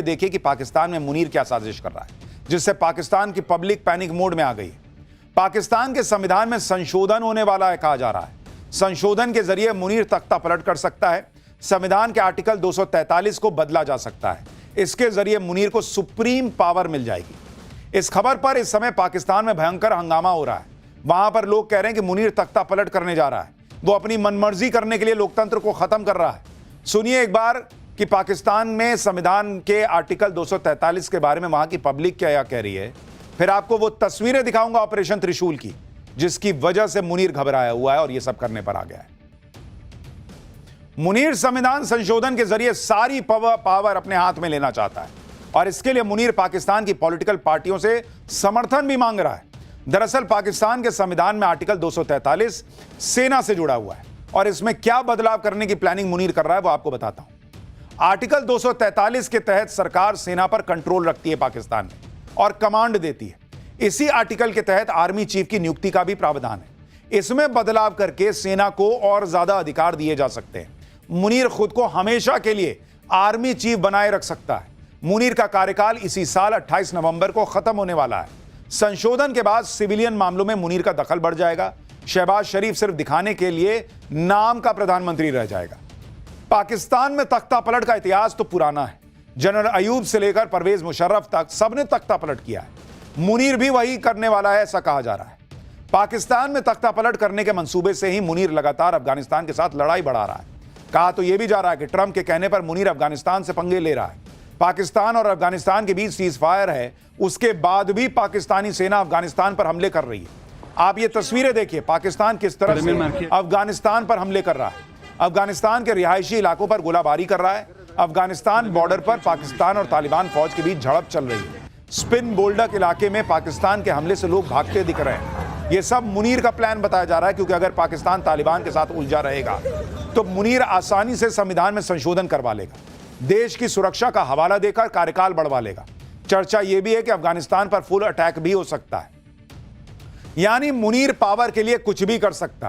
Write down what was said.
देखिए कि पाकिस्तान में मुनीर क्या साजिश कर रहा है, जिससे पाकिस्तान की पब्लिक पैनिक मोड में आ गई है। पाकिस्तान के संविधान में संशोधन होने वाला है, कहा जा रहा है। संशोधन के जरिए मुनीर तख्ता पलट कर सकता है। संविधान के आर्टिकल 243 को बदला जा सकता है। इसके जरिए मुनीर को सुप्रीम पावर मिल जाएगी। इस खबर पर इस समय पाकिस्तान में भयंकर हंगामा हो रहा है। वहां पर लोग कह रहे हैं कि मुनीर तख्ता पलट करने जा रहा है, वो अपनी मनमर्जी करने के लिए लोकतंत्र को खत्म कर रहा है। सुनिए एक बार कि पाकिस्तान में संविधान के आर्टिकल 243 के बारे में वहां की पब्लिक क्या कह रही है। फिर आपको वो तस्वीरें दिखाऊंगा ऑपरेशन त्रिशूल की, जिसकी वजह से मुनीर घबराया हुआ है और ये सब करने पर आ गया है। मुनीर संविधान संशोधन के जरिए सारी पावर अपने हाथ में लेना चाहता है और इसके लिए मुनीर पाकिस्तान की पॉलिटिकल पार्टियों से समर्थन भी मांग रहा है। दरअसल पाकिस्तान के संविधान में आर्टिकल 243 सेना से जुड़ा हुआ है और इसमें क्या बदलाव करने की प्लानिंग मुनीर कर रहा है वो आपको बताता हूं। आर्टिकल 243 के तहत सरकार सेना पर कंट्रोल रखती है पाकिस्तान में और कमांड देती है। इसी आर्टिकल के तहत आर्मी चीफ की नियुक्ति का भी प्रावधान है। इसमें बदलाव करके सेना को और ज्यादा अधिकार दिए जा सकते हैं। मुनीर खुद को हमेशा के लिए आर्मी चीफ बनाए रख सकता है। मुनीर का कार्यकाल इसी साल 28 नवंबर को खत्म होने वाला है। संशोधन के बाद सिविलियन मामलों में मुनीर का दखल बढ़ जाएगा। शहबाज शरीफ सिर्फ दिखाने के लिए नाम का प्रधानमंत्री रह जाएगा। पाकिस्तान में तख्ता पलट का इतिहास तो पुराना है। जनरल अयूब से लेकर परवेज मुशर्रफ तक सबने तख्ता पलट किया है। मुनीर भी वही करने वाला है, ऐसा कहा जा रहा है। पाकिस्तान में तख्ता पलट करने के मंसूबे से ही मुनीर लगातार अफगानिस्तान के साथ लड़ाई बढ़ा रहा है। कहा तो यह भी जा रहा है कि ट्रंप के कहने पर मुनीर अफगानिस्तान से पंगे ले रहा है। पाकिस्तान और अफगानिस्तान के बीच सीज फायर है, उसके बाद भी पाकिस्तानी सेना अफगानिस्तान पर हमले कर रही है। आप ये तस्वीरें देखिए, पाकिस्तान किस तरह से अफगानिस्तान पर हमले कर रहा है। अफगानिस्तान के रिहायशी इलाकों पर गोलाबारी कर रहा है। अफगानिस्तान बॉर्डर पर पाकिस्तान और तालिबान फौज के बीच झड़प चल रही है। स्पिन बोल्डक इलाके में पाकिस्तान के हमले से लोग भागते दिख रहे हैं। यह सब मुनीर का प्लान बताया जा रहा है, क्योंकि अगर पाकिस्तान तालिबान के साथ उलझा रहेगा तो मुनीर आसानी से संविधान में संशोधन करवा लेगा, देश की सुरक्षा का हवाला देकर कार्यकाल बढ़वा लेगा। चर्चा यह भी है कि अफगानिस्तान पर फुल अटैक भी हो सकता है। यानी मुनीर पावर के लिए कुछ भी कर सकता है।